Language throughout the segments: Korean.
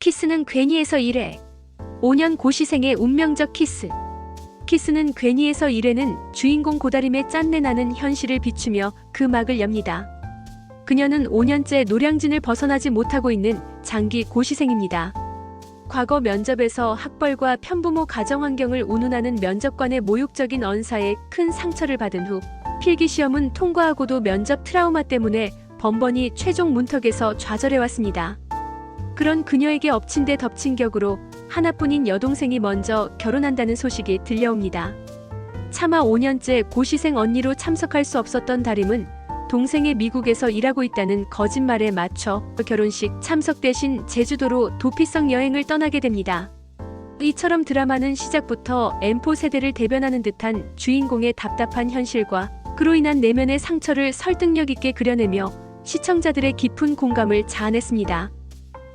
키스는 괜히에서 1회. 5년 고시생의 운명적 키스. 키스는 괜히에서 1회는 주인공 고다림의 짠내나는 현실을 비추며 그 막을 엽니다. 그녀는 5년째 노량진을 벗어나지 못하고 있는 장기 고시생입니다. 과거 면접에서 학벌과 편부모 가정환경을 운운하는 면접관의 모욕적인 언사에 큰 상처를 받은 후 필기시험은 통과하고도 면접 트라우마 때문에 번번이 최종 문턱에서 좌절해왔습니다. 그런 그녀에게 엎친 데 덮친 격으로 하나뿐인 여동생이 먼저 결혼한다는 소식이 들려옵니다. 차마 5년째 고시생 언니로 참석할 수 없었던 다림은 동생의 미국에서 일하고 있다는 거짓말에 맞춰 결혼식 참석 대신 제주도로 도피성 여행을 떠나게 됩니다. 이처럼 드라마는 시작부터 M4 세대를 대변하는 듯한 주인공의 답답한 현실과 그로 인한 내면의 상처를 설득력 있게 그려내며 시청자들의 깊은 공감을 자아냈습니다.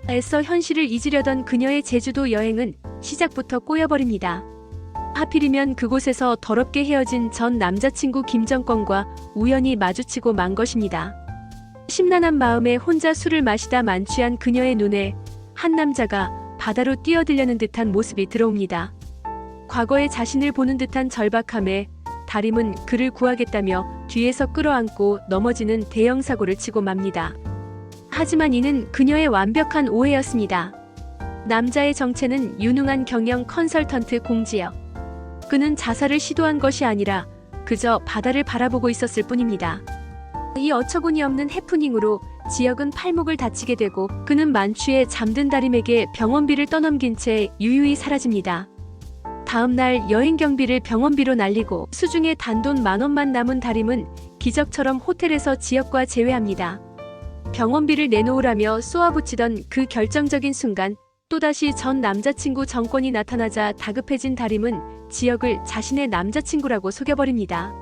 애써 현실을 잊으려던 그녀의 제주도 여행은 시작부터 꼬여버립니다. 하필이면 그곳에서 더럽게 헤어진 전 남자친구 김정권과 우연히 마주치고 만 것입니다. 심란한 마음에 혼자 술을 마시다 만취한 그녀의 눈에 한 남자가 바다로 뛰어들려는 듯한 모습이 들어옵니다. 과거의 자신을 보는 듯한 절박함에 다림은 그를 구하겠다며 뒤에서 끌어안고 넘어지는 대형 사고를 치고 맙니다. 하지만 이는 그녀의 완벽한 오해였습니다. 남자의 정체는 유능한 경영 컨설턴트 공지혁. 그는 자살을 시도한 것이 아니라 그저 바다를 바라보고 있었을 뿐입니다. 이 어처구니 없는 해프닝으로 지혁은 팔목을 다치게 되고 그는 만취해 잠든 다림에게 병원비를 떠넘긴 채 유유히 사라집니다. 다음 날 여행 경비를 병원비로 날리고 수중에 단돈 10,000원만 남은 다림은 기적처럼 호텔에서 지혁과 재회합니다. 병원비를 내놓으라며 쏘아붙이던 그 결정적인 순간 또다시 전 남자친구 정권이 나타나자 다급해진 다림은 지혁을 자신의 남자친구라고 속여버립니다.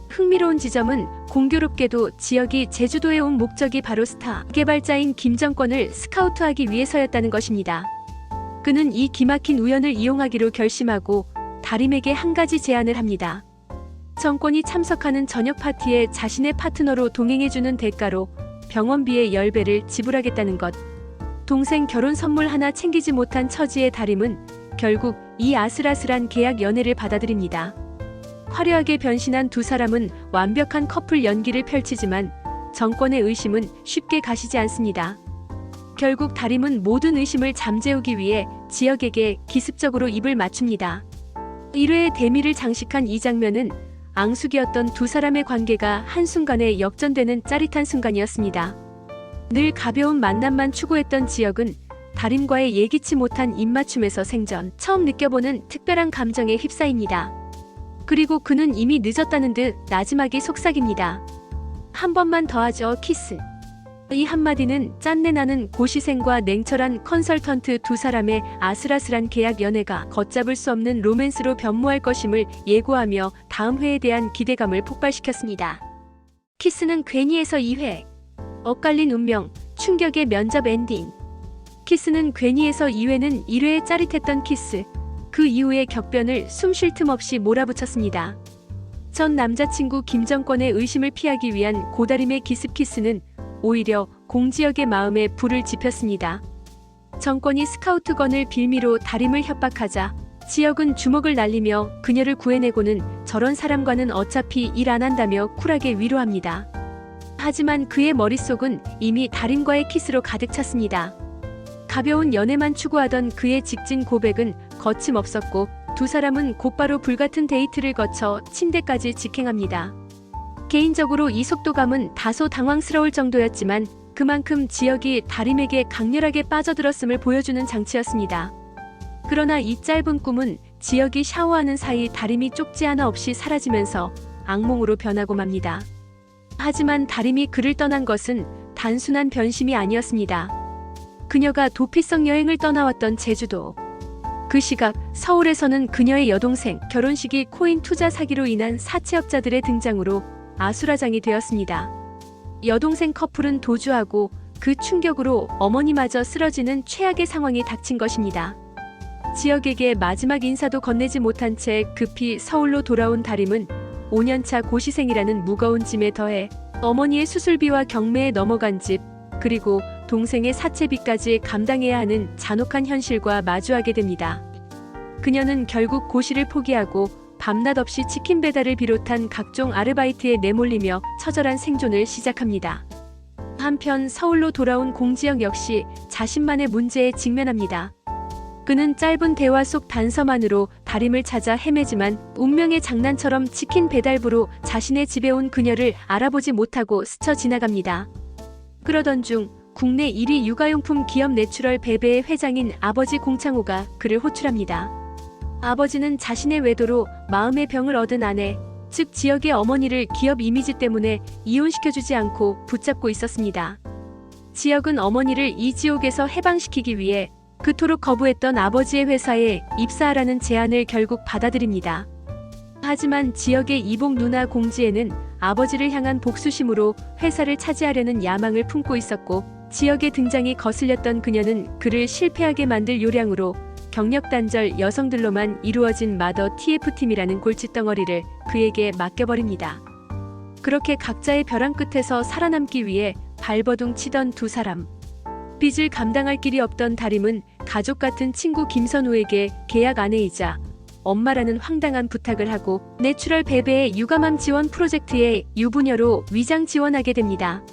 흥미로운 지점은 공교롭게도 지혁이 제주도에 온 목적이 바로 스타 개발자인 김정권을 스카우트하기 위해서였다는 것입니다. 그는 이 기막힌 우연을 이용하기로 결심하고 다림에게 한 가지 제안을 합니다. 정권이 참석하는 저녁 파티에 자신의 파트너로 동행해주는 대가로 병원비의 10배를 지불하겠다는 것. 동생 결혼 선물 하나 챙기지 못한 처지의 다림은 결국 이 아슬아슬한 계약 연애를 받아들입니다. 화려하게 변신한 두 사람은 완벽한 커플 연기를 펼치지만 정권의 의심은 쉽게 가시지 않습니다. 결국 다림은 모든 의심을 잠재우기 위해 지혁에게 기습적으로 입을 맞춥니다. 1회의 대미를 장식한 이 장면은 앙숙이었던 두 사람의 관계가 한순간에 역전되는 짜릿한 순간이었습니다. 늘 가벼운 만남만 추구했던 지혁은 다림과의 예기치 못한 입맞춤에서 생전 처음 느껴보는 특별한 감정에 휩싸입니다. 그리고 그는 이미 늦었다는 듯 나지막이 속삭입니다. 한 번만 더 하죠, 키스. 이 한마디는 짠내나는 고시생과 냉철한 컨설턴트 두 사람의 아슬아슬한 계약 연애가 걷잡을 수 없는 로맨스로 변모할 것임을 예고하며 다음 회에 대한 기대감을 폭발시켰습니다. 키스는 괜히에서 2회. 엇갈린 운명, 충격의 면접 엔딩. 키스는 괜히에서 2회는 1회의 짜릿했던 키스. 그 이후의 격변을 숨 쉴 틈 없이 몰아붙였습니다. 전 남자친구 김정권의 의심을 피하기 위한 고다림의 기습 키스는 오히려 공지혁의 마음에 불을 지폈습니다. 정권이 스카우트건을 빌미로 다림을 협박하자 지혁은 주먹을 날리며 그녀를 구해내고는 저런 사람과는 어차피 일 안 한다며 쿨하게 위로합니다. 하지만 그의 머릿속은 이미 다림과의 키스로 가득 찼습니다. 가벼운 연애만 추구하던 그의 직진 고백은 거침없었고 두 사람은 곧바로 불같은 데이트를 거쳐 침대까지 직행합니다. 개인적으로 이 속도감은 다소 당황스러울 정도였지만 그만큼 지혁이 다림에게 강렬하게 빠져들었음을 보여주는 장치였습니다. 그러나 이 짧은 꿈은 지혁이 샤워하는 사이 다림이 쪽지 하나 없이 사라지면서 악몽으로 변하고 맙니다. 하지만 다림이 그를 떠난 것은 단순한 변심이 아니었습니다. 그녀가 도피성 여행을 떠나왔던 제주도. 그 시각 서울에서는 그녀의 여동생 결혼식이 코인 투자 사기로 인한 사채업자들의 등장으로 아수라장이 되었습니다. 여동생 커플은 도주하고 그 충격으로 어머니마저 쓰러지는 최악의 상황이 닥친 것입니다. 지혁에게 마지막 인사도 건네지 못한 채 급히 서울로 돌아온 다림은 5년차 고시생이라는 무거운 짐에 더해 어머니의 수술비와 경매에 넘어간 집, 그리고 동생의 사채비까지 감당해야 하는 잔혹한 현실과 마주하게 됩니다. 그녀는 결국 고시를 포기하고 밤낮 없이 치킨 배달을 비롯한 각종 아르바이트에 내몰리며 처절한 생존을 시작합니다. 한편 서울로 돌아온 공지영 역시 자신만의 문제에 직면합니다. 그는 짧은 대화 속 단서만으로 다림을 찾아 헤매지만 운명의 장난처럼 치킨 배달부로 자신의 집에 온 그녀를 알아보지 못하고 스쳐 지나갑니다. 그러던 중 국내 1위 육아용품 기업 내추럴 베베의 회장인 아버지 공창호가 그를 호출합니다. 아버지는 자신의 외도로 마음의 병을 얻은 아내, 즉 지역의 어머니를 기업 이미지 때문에 이혼시켜주지 않고 붙잡고 있었습니다. 지역은 어머니를 이 지옥에서 해방시키기 위해 그토록 거부했던 아버지의 회사에 입사하라는 제안을 결국 받아들입니다. 하지만 지역의 이복 누나 공지에는 아버지를 향한 복수심으로 회사를 차지하려는 야망을 품고 있었고, 지역의 등장이 거슬렸던 그녀는 그를 실패하게 만들 요량으로 경력 단절 여성들로만 이루어진 마더 TF팀이라는 골칫덩어리를 그에게 맡겨버립니다. 그렇게 각자의 벼랑 끝에서 살아남기 위해 발버둥 치던 두 사람. 빚을 감당할 길이 없던 다림은 가족 같은 친구 김선우에게 계약 아내이자 엄마라는 황당한 부탁을 하고 내추럴 베베의 육아맘 지원 프로젝트에 유부녀로 위장 지원하게 됩니다.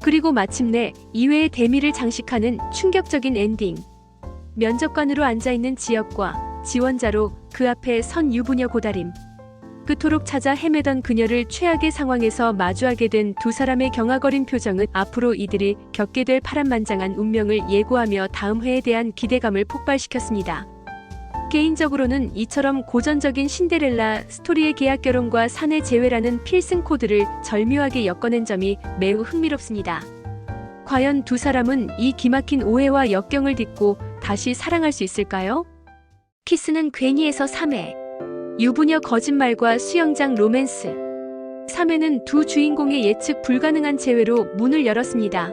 그리고 마침내 이회의 대미를 장식하는 충격적인 엔딩. 면접관으로 앉아있는 지역과 지원자로 그 앞에 선 유부녀 고다림. 그토록 찾아 헤매던 그녀를 최악의 상황에서 마주하게 된 두 사람의 경악어린 표정은 앞으로 이들이 겪게 될 파란만장한 운명을 예고하며 다음 회에 대한 기대감을 폭발시켰습니다. 개인적으로는 이처럼 고전적인 신데렐라 스토리의 계약 결혼과 사내 재회라는 필승 코드를 절묘하게 엮어낸 점이 매우 흥미롭습니다. 과연 두 사람은 이 기막힌 오해와 역경을 딛고 다시 사랑할 수 있을까요? 키스는 괜히에서 3회. 유부녀 거짓말과 수영장 로맨스. 3회는 두 주인공의 예측 불가능한 재회로 문을 열었습니다.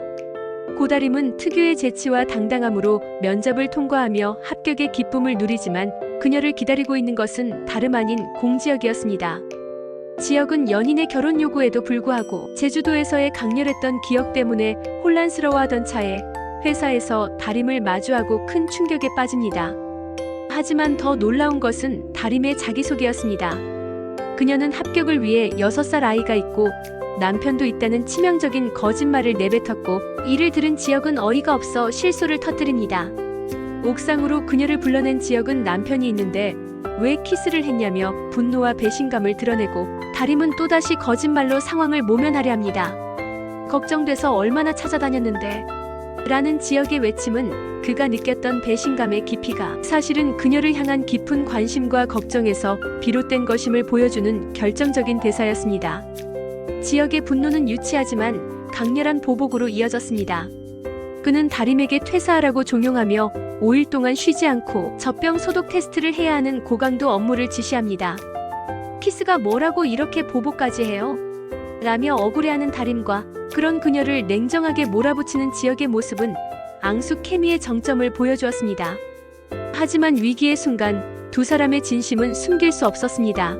고다림은 특유의 재치와 당당함으로 면접을 통과하며 합격의 기쁨을 누리지만 그녀를 기다리고 있는 것은 다름 아닌 공지역이었습니다. 지역은 연인의 결혼 요구에도 불구하고 제주도에서의 강렬했던 기억 때문에 혼란스러워하던 차에 회사에서 다림을 마주하고 큰 충격에 빠집니다. 하지만 더 놀라운 것은 다림의 자기소개였습니다. 그녀는 합격을 위해 6살 아이가 있고 남편도 있다는 치명적인 거짓말을 내뱉었고, 이를 들은 지역은 어이가 없어 실소를 터뜨립니다. 옥상으로 그녀를 불러낸 지역은 남편이 있는데 왜 키스를 했냐며 분노와 배신감을 드러내고, 다림은 또다시 거짓말로 상황을 모면하려 합니다. 걱정돼서 얼마나 찾아다녔는데 라는 지역의 외침은 그가 느꼈던 배신감의 깊이가 사실은 그녀를 향한 깊은 관심과 걱정에서 비롯된 것임을 보여주는 결정적인 대사였습니다. 지역의 분노는 유치하지만 강렬한 보복으로 이어졌습니다. 그는 다림에게 퇴사하라고 종용하며 5일 동안 쉬지 않고 젖병 소독 테스트를 해야 하는 고강도 업무를 지시합니다. 키스가 뭐라고 이렇게 보복까지 해요? 라며 억울해하는 다림과 그런 그녀를 냉정하게 몰아붙이는 지역의 모습은 앙숙 케미의 정점을 보여주었습니다. 하지만 위기의 순간 두 사람의 진심은 숨길 수 없었습니다.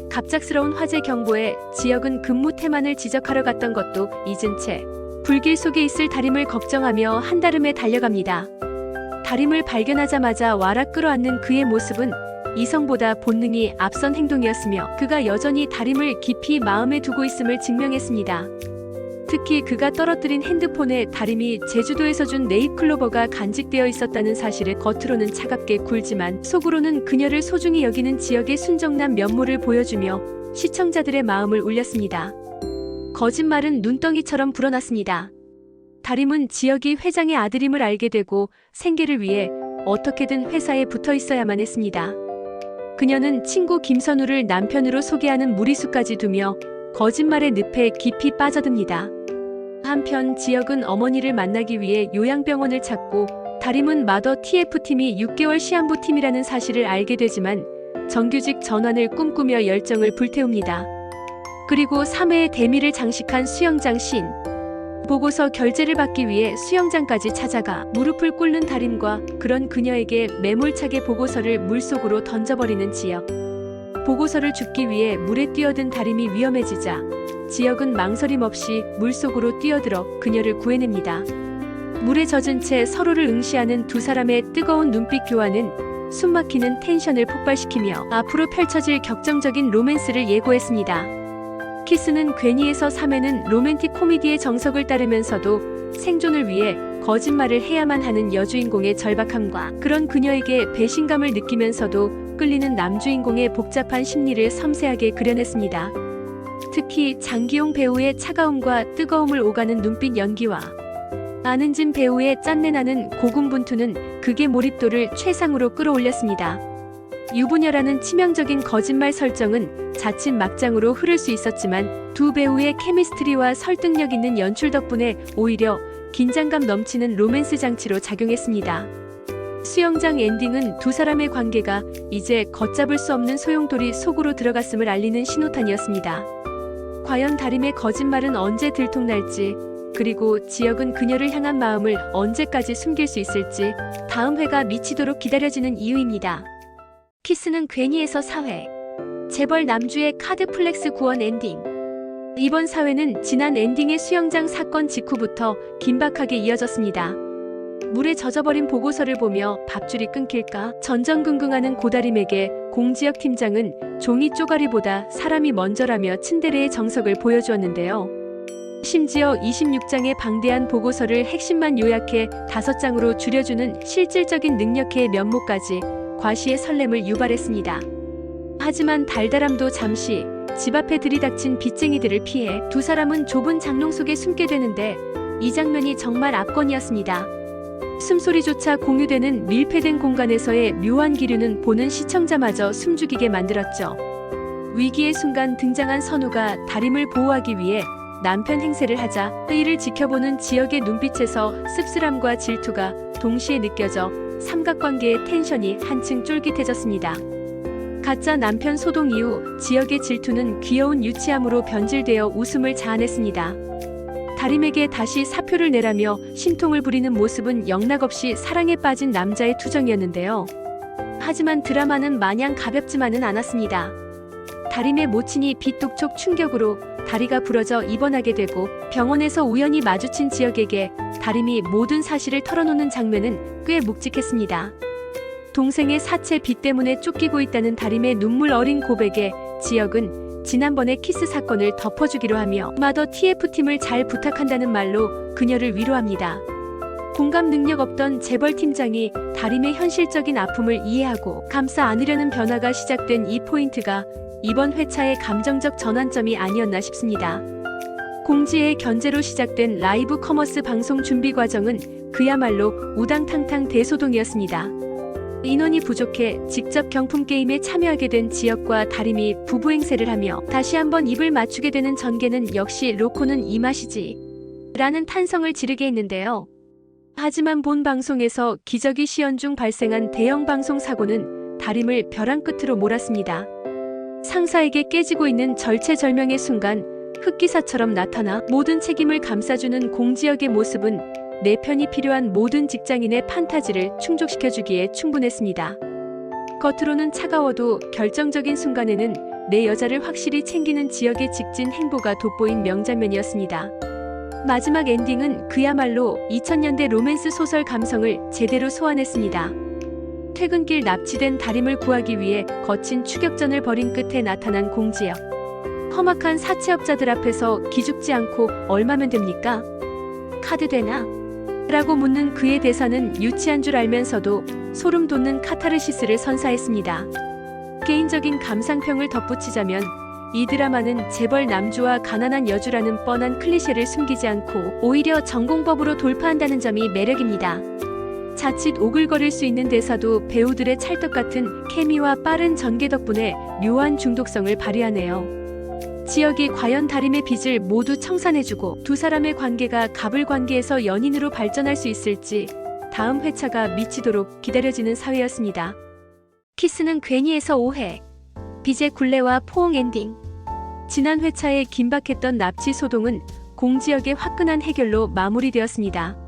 갑작스러운 화재 경보에 지역은 근무 태만을 지적하러 갔던 것도 잊은 채 불길 속에 있을 다림을 걱정하며 한달음에 달려갑니다. 다림을 발견하자마자 와락 끌어안는 그의 모습은 이성보다 본능이 앞선 행동이었으며 그가 여전히 다림을 깊이 마음에 두고 있음을 증명했습니다. 특히 그가 떨어뜨린 핸드폰에 다림이 제주도에서 준 네잎클로버가 간직되어 있었다는 사실을 겉으로는 차갑게 굴지만 속으로는 그녀를 소중히 여기는 지역의 순정남 면모를 보여주며 시청자들의 마음을 울렸습니다. 거짓말은 눈덩이처럼 불어났습니다. 다림은 지역이 회장의 아들임을 알게 되고 생계를 위해 어떻게든 회사에 붙어 있어야만 했습니다. 그녀는 친구 김선우를 남편으로 소개하는 무리수까지 두며 거짓말의 늪에 깊이 빠져듭니다. 한편 지역은 어머니를 만나기 위해 요양병원을 찾고, 다림은 마더 TF팀이 6개월 시한부 팀이라는 사실을 알게 되지만 정규직 전환을 꿈꾸며 열정을 불태웁니다. 그리고 3회의 대미를 장식한 수영장 씬. 보고서 결제를 받기 위해 수영장까지 찾아가 무릎을 꿇는 다림과 그런 그녀에게 매몰차게 보고서를 물속으로 던져버리는 지역. 보고서를 줍기 위해 물에 뛰어든 다림이 위험해지자 지역은 망설임 없이 물속으로 뛰어들어 그녀를 구해냅니다. 물에 젖은 채 서로를 응시하는 두 사람의 뜨거운 눈빛 교환은 숨막히는 텐션을 폭발시키며 앞으로 펼쳐질 격정적인 로맨스를 예고했습니다. 키스는 괜히에서 3회는 로맨틱 코미디의 정석을 따르면서도 생존을 위해 거짓말을 해야만 하는 여주인공의 절박함과 그런 그녀에게 배신감을 느끼면서도 끌리는 남주인공의 복잡한 심리를 섬세하게 그려냈습니다. 특히 장기용 배우의 차가움과 뜨거움을 오가는 눈빛 연기와 안은진 배우의 짠내나는 고군분투는 극의 몰입도를 최상으로 끌어올렸습니다. 유부녀라는 치명적인 거짓말 설정은 자칫 막장으로 흐를 수 있었지만 두 배우의 케미스트리와 설득력 있는 연출 덕분에 오히려 긴장감 넘치는 로맨스 장치로 작용했습니다. 수영장 엔딩은 두 사람의 관계가 이제 걷잡을 수 없는 소용돌이 속으로 들어갔음을 알리는 신호탄이었습니다. 과연 다림의 거짓말은 언제 들통날지, 그리고 지혁은 그녀를 향한 마음을 언제까지 숨길 수 있을지 다음 회가 미치도록 기다려지는 이유입니다. 키스는 괜히에서 4회. 재벌 남주의 카드 플렉스 구원 엔딩. 이번 4회는 지난 엔딩의 수영장 사건 직후부터 긴박하게 이어졌습니다. 물에 젖어버린 보고서를 보며 밥줄이 끊길까 전전긍긍하는 고다림에게 공지혁 팀장은 종이 쪼가리보다 사람이 먼저라며 츤데레의 정석을 보여주었는데요. 심지어 26장의 방대한 보고서를 핵심만 요약해 5장으로 줄여주는 실질적인 능력의 면모까지 과시의 설렘을 유발했습니다. 하지만 달달함도 잠시 집 앞에 들이닥친 빚쟁이들을 피해 두 사람은 좁은 장롱 속에 숨게 되는데 이 장면이 정말 압권이었습니다. 숨소리조차 공유되는 밀폐된 공간에서의 묘한 기류는 보는 시청자마저 숨죽이게 만들었죠. 위기의 순간 등장한 선우가 다림을 보호하기 위해 남편 행세를 하자 이를 지켜보는 지혁의 눈빛에서 씁쓸함과 질투가 동시에 느껴져 삼각관계의 텐션이 한층 쫄깃해졌습니다. 가짜 남편 소동 이후 지혁의 질투는 귀여운 유치함으로 변질되어 웃음을 자아냈습니다. 다림에게 다시 사표를 내라며 심통을 부리는 모습은 영락없이 사랑에 빠진 남자의 투정이었는데요. 하지만 드라마는 마냥 가볍지만은 않았습니다. 다림의 모친이 빗독촉 충격으로 다리가 부러져 입원하게 되고 병원에서 우연히 마주친 지혁에게 다림이 모든 사실을 털어놓는 장면은 꽤 묵직했습니다. 동생의 사채 빚 때문에 쫓기고 있다는 다림의 눈물 어린 고백에 지혁은 지난번의 키스 사건을 덮어주기로 하며 마더 TF팀을 잘 부탁한다는 말로 그녀를 위로합니다. 공감 능력 없던 재벌 팀장이 다림의 현실적인 아픔을 이해하고 감싸 안으려는 변화가 시작된 이 포인트가 이번 회차의 감정적 전환점이 아니었나 싶습니다. 공지의 견제로 시작된 라이브 커머스 방송 준비 과정은 그야말로 우당탕탕 대소동이었습니다. 인원이 부족해 직접 경품 게임에 참여하게 된 지혁과 다림이 부부 행세를 하며 다시 한번 입을 맞추게 되는 전개는 역시 로코는 이 맛이지 라는 탄성을 지르게 했는데요. 하지만 본 방송에서 기저귀 시연 중 발생한 대형 방송 사고는 다림을 벼랑 끝으로 몰았습니다. 상사에게 깨지고 있는 절체절명의 순간 흑기사처럼 나타나 모든 책임을 감싸주는 공지혁의 모습은 내 편이 필요한 모든 직장인의 판타지를 충족시켜주기에 충분했습니다. 겉으로는 차가워도 결정적인 순간에는 내 여자를 확실히 챙기는 지역의 직진 행보가 돋보인 명장면이었습니다. 마지막 엔딩은 그야말로 2000년대 로맨스 소설 감성을 제대로 소환했습니다. 퇴근길 납치된 다림을 구하기 위해 거친 추격전을 벌인 끝에 나타난 공지혁. 험악한 사채업자들 앞에서 기죽지 않고 얼마면 됩니까? 카드 되나? 라고 묻는 그의 대사는 유치한 줄 알면서도 소름 돋는 카타르시스를 선사했습니다. 개인적인 감상평을 덧붙이자면 이 드라마는 재벌 남주와 가난한 여주라는 뻔한 클리셰를 숨기지 않고 오히려 전공법으로 돌파한다는 점이 매력입니다. 자칫 오글거릴 수 있는 대사도 배우들의 찰떡같은 케미와 빠른 전개 덕분에 묘한 중독성을 발휘하네요. 지혁이 과연 다림의 빚을 모두 청산해주고 두 사람의 관계가 갑을 관계에서 연인으로 발전할 수 있을지 다음 회차가 미치도록 기다려지는 사회였습니다. 키스는 괜히에서 5회. 빚의 굴레와 포옹 엔딩. 지난 회차에 긴박했던 납치 소동은 공지혁의 화끈한 해결로 마무리되었습니다.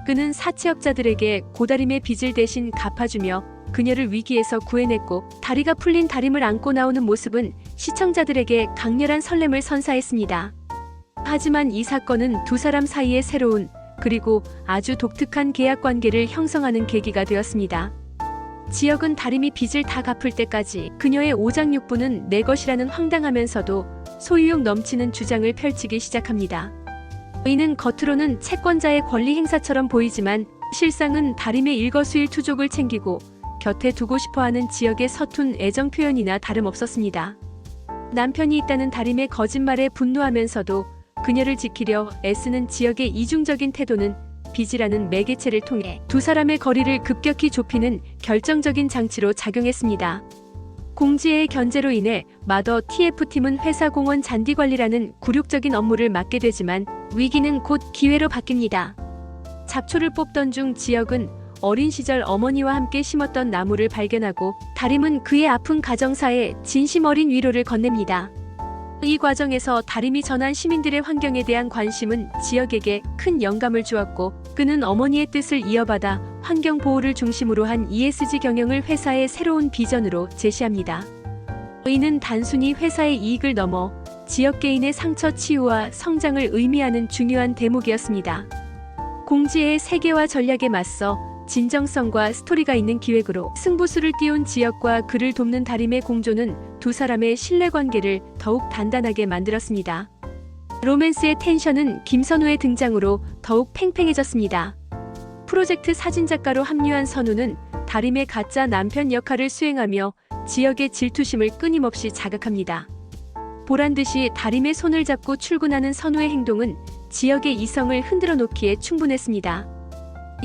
그는 사채업자들에게 고다림의 빚을 대신 갚아주며 그녀를 위기에서 구해냈고 다리가 풀린 다림을 안고 나오는 모습은 시청자들에게 강렬한 설렘을 선사했습니다. 하지만 이 사건은 두 사람 사이의 새로운 그리고 아주 독특한 계약 관계를 형성하는 계기가 되었습니다. 지역은 다림이 빚을 다 갚을 때까지 그녀의 오장육부는 내 것이라는 황당하면서도 소유욕 넘치는 주장을 펼치기 시작합니다. 이는 겉으로는 채권자의 권리 행사처럼 보이지만 실상은 다림의 일거수일투족을 챙기고 곁에 두고 싶어하는 지역의 서툰 애정 표현이나 다름없었습니다. 남편이 있다는 다림의 거짓말에 분노하면서도 그녀를 지키려 애쓰는 지역의 이중적인 태도는 빚이라는 매개체를 통해 두 사람의 거리를 급격히 좁히는 결정적인 장치로 작용했습니다. 공지혜의 견제로 인해 마더 TF팀은 회사 공원 잔디 관리라는 굴욕적인 업무를 맡게 되지만 위기는 곧 기회로 바뀝니다. 잡초를 뽑던 중 지역은 어린 시절 어머니와 함께 심었던 나무를 발견하고 다림은 그의 아픈 가정사에 진심 어린 위로를 건넵니다. 이 과정에서 다림이 전한 시민들의 환경에 대한 관심은 지역에게 큰 영감을 주었고 그는 어머니의 뜻을 이어받아 환경 보호를 중심으로 한 ESG 경영을 회사의 새로운 비전으로 제시합니다. 이는 단순히 회사의 이익을 넘어 지역 개인의 상처 치유와 성장을 의미하는 중요한 대목이었습니다. 공지의 세계화 전략에 맞서 진정성과 스토리가 있는 기획으로 승부수를 띄운 지역과 그를 돕는 다림의 공조는 두 사람의 신뢰관계를 더욱 단단하게 만들었습니다. 로맨스의 텐션은 김선우의 등장으로 더욱 팽팽해졌습니다. 프로젝트 사진작가로 합류한 선우는 다림의 가짜 남편 역할을 수행하며 지역의 질투심을 끊임없이 자극합니다. 보란듯이 다림의 손을 잡고 출근하는 선우의 행동은 지역의 이성을 흔들어 놓기에 충분했습니다.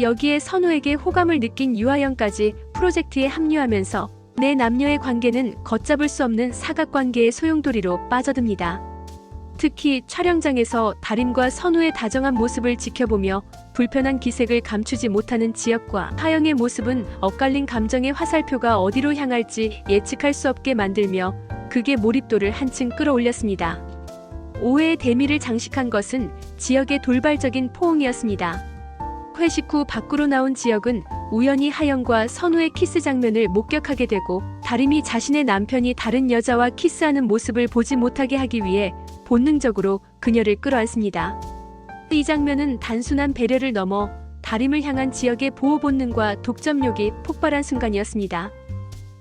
여기에 선우에게 호감을 느낀 유아영까지 프로젝트에 합류하면서 내 남녀의 관계는 걷잡을 수 없는 사각관계의 소용돌이로 빠져듭니다. 특히 촬영장에서 다림과 선우의 다정한 모습을 지켜보며 불편한 기색을 감추지 못하는 지역과 하영의 모습은 엇갈린 감정의 화살표가 어디로 향할지 예측할 수 없게 만들며 극의 몰입도를 한층 끌어올렸습니다. 오해의 대미를 장식한 것은 지역의 돌발적인 포옹이었습니다. 회식 후 밖으로 나온 지역은 우연히 하영과 선우의 키스 장면을 목격하게 되고 다림이 자신의 남편이 다른 여자와 키스하는 모습을 보지 못하게 하기 위해 본능적으로 그녀를 끌어안습니다. 이 장면은 단순한 배려를 넘어 다림을 향한 지역의 보호 본능과 독점욕이 폭발한 순간이었습니다.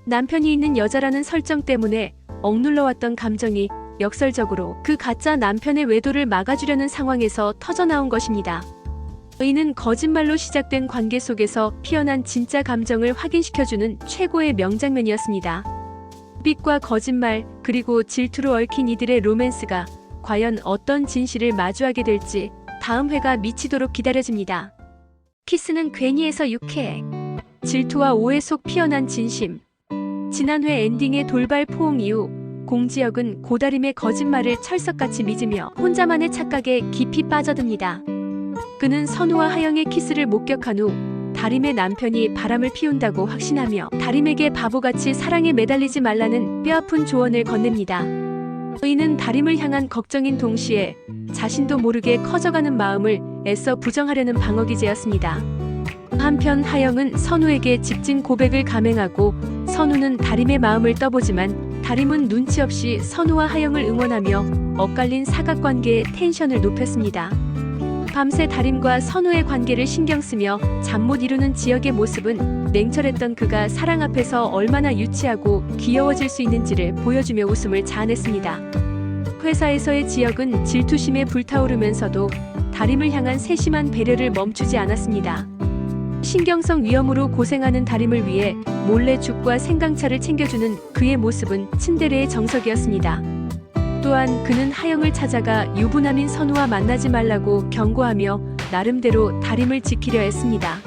남편이 있는 여자라는 설정 때문에 억눌러왔던 감정이 역설적으로 그 가짜 남편의 외도를 막아주려는 상황에서 터져나온 것입니다. 이는 거짓말로 시작된 관계 속에서 피어난 진짜 감정을 확인시켜주는 최고의 명장면이었습니다. 빛과 거짓말 그리고 질투로 얽힌 이들의 로맨스가 과연 어떤 진실을 마주하게 될지 다음 회가 미치도록 기다려집니다. 키스는 괜히에서 유쾌해. 질투와 오해 속 피어난 진심. 지난 회 엔딩의 돌발 포옹 이후 공지혁은 고다림의 거짓말을 철석같이 믿으며 혼자만의 착각에 깊이 빠져듭니다. 그는 선우와 하영의 키스를 목격한 후 다림의 남편이 바람을 피운다고 확신하며 다림에게 바보같이 사랑에 매달리지 말라는 뼈아픈 조언을 건넵니다. 이는 다림을 향한 걱정인 동시에 자신도 모르게 커져가는 마음을 애써 부정하려는 방어기제였습니다. 한편 하영은 선우에게 직진 고백을 감행하고 선우는 다림의 마음을 떠보지만 다림은 눈치 없이 선우와 하영을 응원하며 엇갈린 사각관계의 텐션을 높였습니다. 밤새 다림과 선우의 관계를 신경쓰며 잠 못 이루는 지역의 모습은 냉철했던 그가 사랑 앞에서 얼마나 유치하고 귀여워질 수 있는지를 보여주며 웃음을 자아냈습니다. 회사에서의 지역은 질투심에 불타오르면서도 다림을 향한 세심한 배려를 멈추지 않았습니다. 신경성 위염으로 고생하는 다림을 위해 몰래 죽과 생강차를 챙겨주는 그의 모습은 츤데레의 정석이었습니다. 또한 그는 하영을 찾아가 유부남인 선우와 만나지 말라고 경고하며 나름대로 다림을 지키려 했습니다.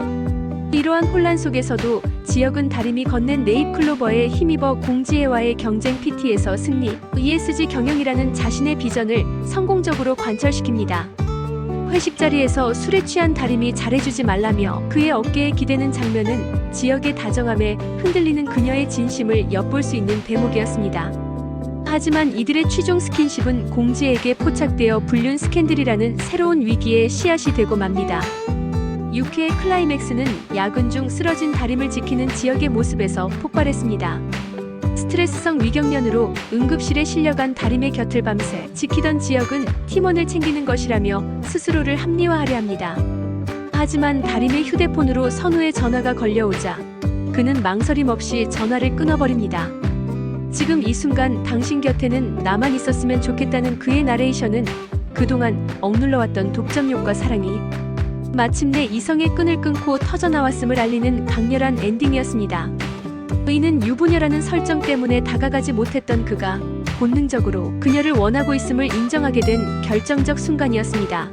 이러한 혼란 속에서도 지역은 다림이 건넨 네잎클로버에 힘입어 공지혜와의 경쟁 PT에서 승리, ESG 경영이라는 자신의 비전을 성공적으로 관철시킵니다. 회식 자리에서 술에 취한 다림이 잘해주지 말라며 그의 어깨에 기대는 장면은 지역의 다정함에 흔들리는 그녀의 진심을 엿볼 수 있는 대목이었습니다. 하지만 이들의 취중 스킨십은 공지에게 포착되어 불륜 스캔들이라는 새로운 위기의 씨앗이 되고 맙니다. 6회의 클라이맥스는 야근 중 쓰러진 다림을 지키는 지역의 모습에서 폭발했습니다. 스트레스성 위경련으로 응급실에 실려간 다림의 곁을 밤새 지키던 지역은 팀원을 챙기는 것이라며 스스로를 합리화하려 합니다. 하지만 다림의 휴대폰으로 선우의 전화가 걸려오자 그는 망설임 없이 전화를 끊어버립니다. 지금 이 순간 당신 곁에는 나만 있었으면 좋겠다는 그의 나레이션은 그동안 억눌러왔던 독점욕과 사랑이 마침내 이성의 끈을 끊고 터져나왔음을 알리는 강렬한 엔딩이었습니다. 이는 유부녀라는 설정 때문에 다가가지 못했던 그가 본능적으로 그녀를 원하고 있음을 인정하게 된 결정적 순간이었습니다.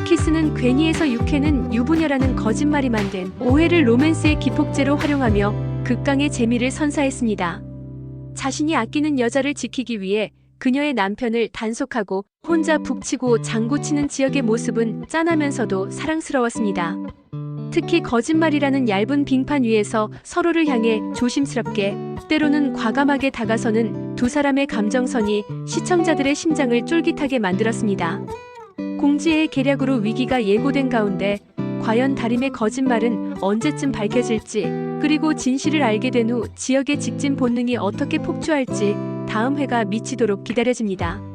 키스는 괜히에서 육회는 유부녀라는 거짓말이 만든 오해를 로맨스의 기폭제로 활용하며 극강의 재미를 선사했습니다. 자신이 아끼는 여자를 지키기 위해 그녀의 남편을 단속하고 혼자 북치고 장구치는 지역의 모습은 짠하면서도 사랑스러웠습니다. 특히 거짓말이라는 얇은 빙판 위에서 서로를 향해 조심스럽게 때로는 과감하게 다가서는 두 사람의 감정선이 시청자들의 심장을 쫄깃하게 만들었습니다. 공지의 계략으로 위기가 예고된 가운데 과연 다림의 거짓말은 언제쯤 밝혀질지, 그리고 진실을 알게 된 후 지역의 직진 본능이 어떻게 폭주할지 다음 회가 미치도록 기다려집니다.